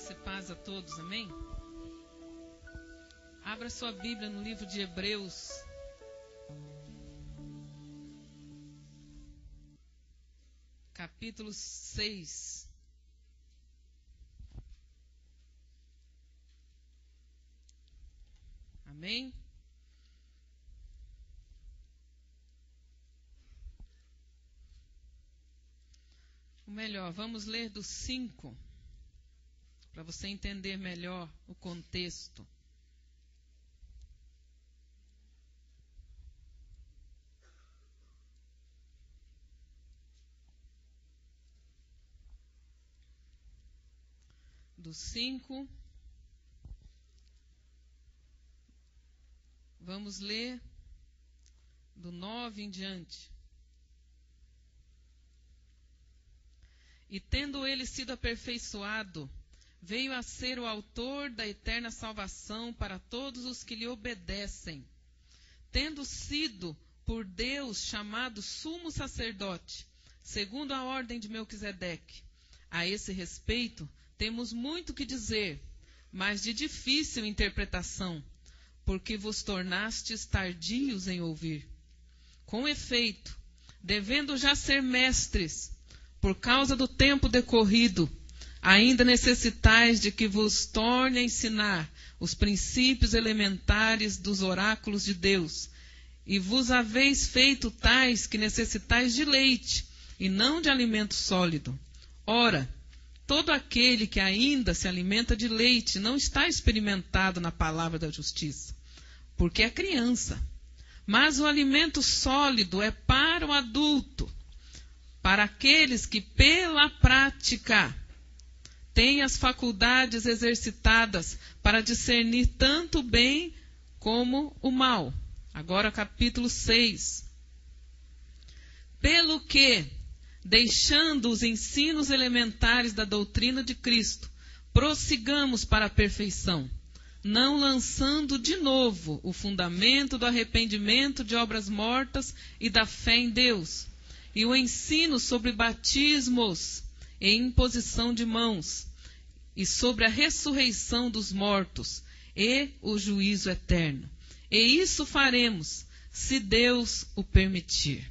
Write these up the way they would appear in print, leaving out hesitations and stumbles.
Graça e paz a todos, amém? Abra sua Bíblia no livro de Hebreus, capítulo 6. Amém? Ou melhor, vamos ler do 5, para você entender melhor o contexto. Do 5, vamos ler do 9 em diante. E tendo ele sido aperfeiçoado, veio a ser o autor da eterna salvação para todos os que lhe obedecem, tendo sido por Deus chamado sumo sacerdote, segundo a ordem de Melquisedeque. A esse respeito, temos muito que dizer, mas de difícil interpretação, porque vos tornastes tardios em ouvir. Com efeito, devendo já ser mestres, por causa do tempo decorrido, ainda necessitais de que vos torne a ensinar os princípios elementares dos oráculos de Deus, e vos haveis feito tais que necessitais de leite, e não de alimento sólido. Ora, todo aquele que ainda se alimenta de leite não está experimentado na palavra da justiça, porque é criança. Mas o alimento sólido é para o adulto, para aqueles que pela prática têm as faculdades exercitadas para discernir tanto o bem como o mal. Agora capítulo 6. Pelo que, deixando os ensinos elementares da doutrina de Cristo, prossigamos para a perfeição, não lançando de novo o fundamento do arrependimento de obras mortas e da fé em Deus, e o ensino sobre batismos e imposição de mãos, e sobre a ressurreição dos mortos e o juízo eterno. E isso faremos, se Deus o permitir.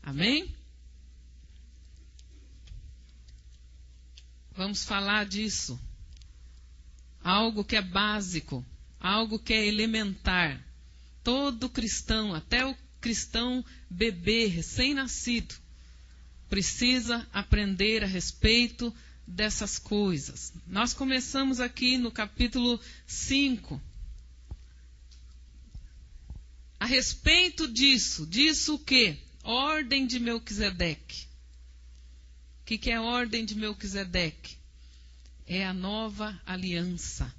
Amém? Vamos falar disso. Algo que é básico, algo que é elementar. Todo cristão, até o cristão bebê, recém-nascido, precisa aprender a respeito dessas coisas. Nós começamos aqui no capítulo 5. A respeito disso o quê? Ordem de Melquisedeque. O que é a ordem de Melquisedeque? É a nova aliança.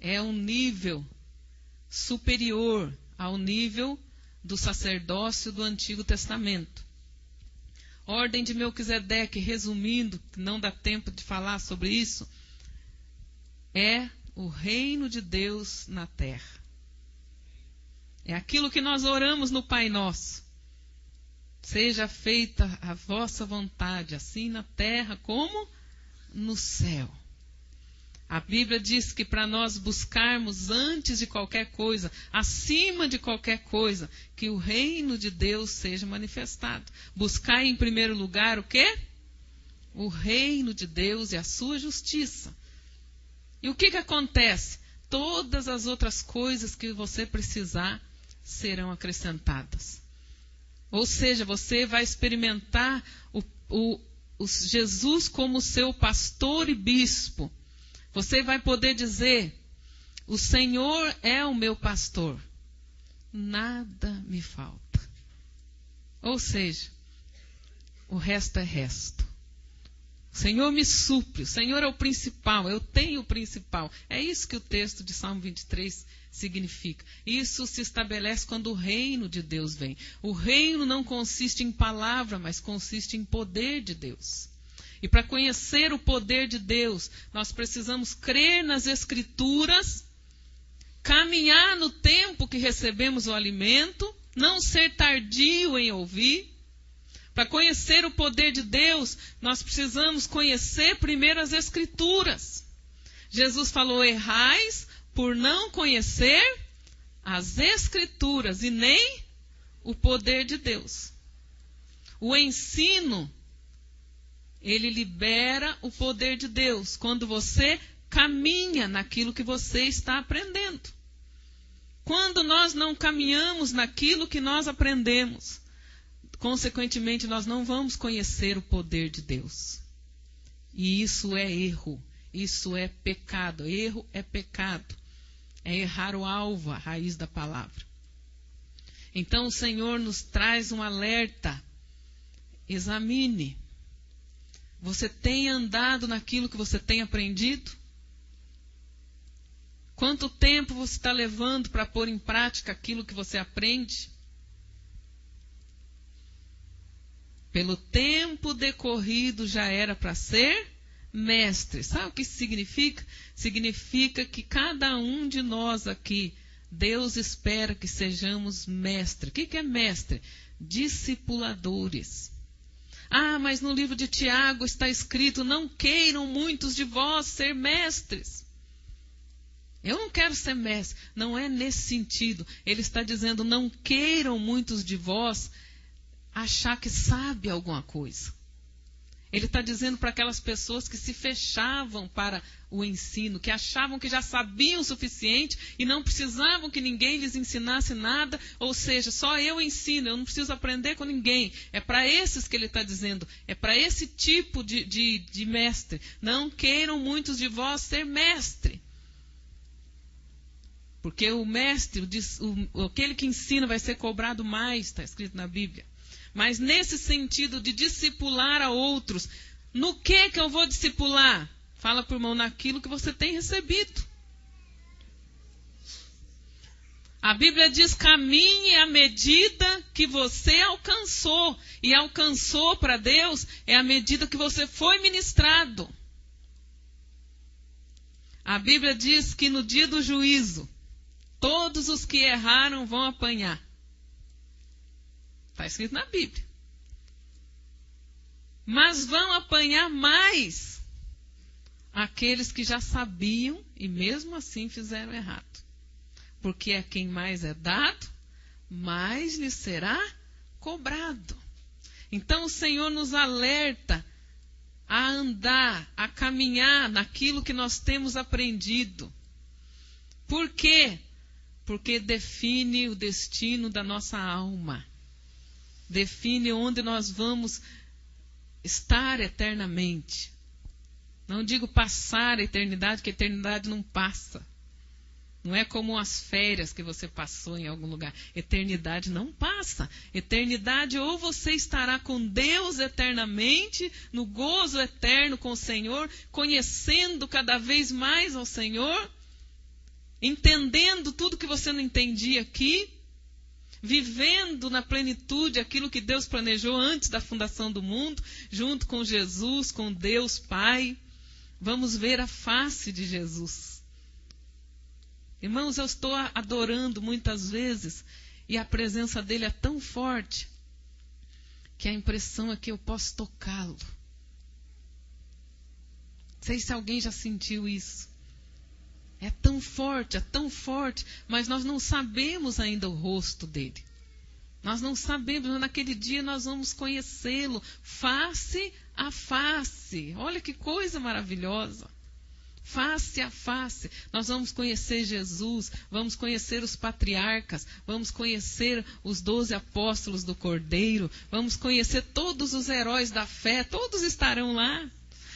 É um nível superior ao nível do sacerdócio do Antigo Testamento. Ordem de Melquisedeque, resumindo, não dá tempo de falar sobre isso, é o reino de Deus na terra. É aquilo que nós oramos no Pai Nosso. Seja feita a vossa vontade, assim na terra como no céu. A Bíblia diz que para nós buscarmos antes de qualquer coisa, acima de qualquer coisa, que o reino de Deus seja manifestado. Buscar em primeiro lugar o quê? O reino de Deus e a sua justiça. E o que acontece? Todas as outras coisas que você precisar serão acrescentadas. Ou seja, você vai experimentar o Jesus como seu pastor e bispo. Você vai poder dizer, o Senhor é o meu pastor, nada me falta. Ou seja, o resto é resto. O Senhor me supre, o Senhor é o principal, eu tenho o principal. É isso que o texto de Salmo 23 significa. Isso se estabelece quando o reino de Deus vem. O reino não consiste em palavra, mas consiste em poder de Deus. E para conhecer o poder de Deus, nós precisamos crer nas Escrituras, caminhar no tempo que recebemos o alimento, não ser tardio em ouvir. Para conhecer o poder de Deus, nós precisamos conhecer primeiro as Escrituras. Jesus falou: errais por não conhecer as Escrituras e nem o poder de Deus. O ensino, ele libera o poder de Deus quando você caminha naquilo que você está aprendendo. Quando nós não caminhamos naquilo que nós aprendemos, consequentemente nós não vamos conhecer o poder de Deus. E isso é erro, isso é pecado. Erro é pecado. É errar o alvo, a raiz da palavra. Então o Senhor nos traz um alerta. Examine. Você tem andado naquilo que você tem aprendido? Quanto tempo você está levando para pôr em prática aquilo que você aprende? Pelo tempo decorrido já era para ser mestre. Sabe o que isso significa? Significa que cada um de nós aqui, Deus espera que sejamos mestres. O que é mestre? Discipuladores. Ah, mas no livro de Tiago está escrito: não queiram muitos de vós ser mestres. Eu não quero ser mestre. Não é nesse sentido. Ele está dizendo: não queiram muitos de vós achar que sabe alguma coisa. Ele está dizendo para aquelas pessoas que se fechavam para o ensino, que achavam que já sabiam o suficiente e não precisavam que ninguém lhes ensinasse nada, ou seja, só eu ensino, eu não preciso aprender com ninguém. É para esses que ele está dizendo, é para esse tipo de mestre. Não queiram muitos de vós ser mestre. Porque o mestre, aquele que ensina, vai ser cobrado mais, está escrito na Bíblia. Mas nesse sentido de discipular a outros, no que eu vou discipular? Fala para o irmão: naquilo que você tem recebido. A Bíblia diz: caminhe à medida que você alcançou. E alcançou para Deus é a medida que você foi ministrado. A Bíblia diz que no dia do juízo, todos os que erraram vão apanhar. Está escrito na Bíblia. Mas vão apanhar mais aqueles que já sabiam e mesmo assim fizeram errado. Porque a quem mais é dado, mais lhe será cobrado. Então o Senhor nos alerta a andar, a caminhar naquilo que nós temos aprendido. Por quê? Porque define o destino da nossa alma. Define onde nós vamos estar eternamente. Não digo passar a eternidade, porque a eternidade não passa. Não é como as férias que você passou em algum lugar. Eternidade não passa. Eternidade, ou você estará com Deus eternamente, no gozo eterno com o Senhor, conhecendo cada vez mais ao Senhor, entendendo tudo que você não entendia aqui, vivendo na plenitude aquilo que Deus planejou antes da fundação do mundo, junto com Jesus, com Deus Pai. Vamos ver a face de Jesus. Irmãos, eu estou adorando muitas vezes e a presença dele é tão forte que a impressão é que eu posso tocá-lo. Não sei se alguém já sentiu isso. É tão forte, mas nós não sabemos ainda o rosto dele. Nós não sabemos, mas naquele dia nós vamos conhecê-lo face a face. Olha que coisa maravilhosa. Face a face. Nós vamos conhecer Jesus, vamos conhecer os patriarcas, vamos conhecer os 12 apóstolos do Cordeiro, vamos conhecer todos os heróis da fé, todos estarão lá.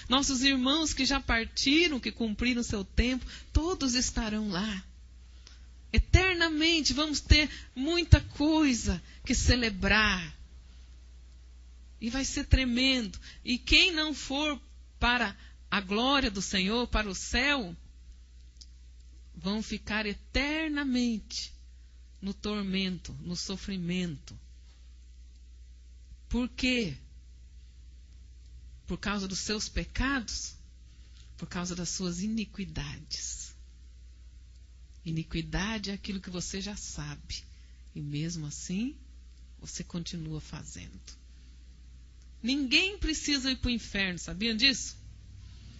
Nossos irmãos que já partiram, que cumpriram o seu tempo, todos estarão lá. Eternamente vamos ter muita coisa que celebrar. E vai ser tremendo. E quem não for para a glória do Senhor, para o céu, vão ficar eternamente no tormento, no sofrimento. Por quê? Por causa dos seus pecados? Por causa das suas iniquidades. Iniquidade é aquilo que você já sabe. E mesmo assim, você continua fazendo. Ninguém precisa ir para o inferno, sabiam disso?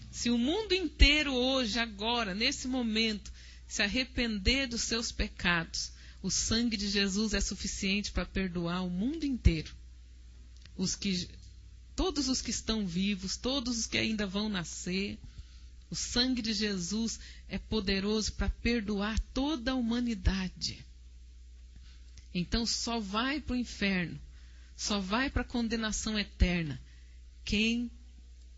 Se o mundo inteiro hoje, agora, nesse momento, se arrepender dos seus pecados, o sangue de Jesus é suficiente para perdoar o mundo inteiro. Todos os que estão vivos, todos os que ainda vão nascer, o sangue de Jesus é poderoso para perdoar toda a humanidade. Então só vai para o inferno, só vai para a condenação eterna quem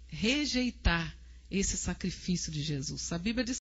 rejeitar esse sacrifício de Jesus. A Bíblia diz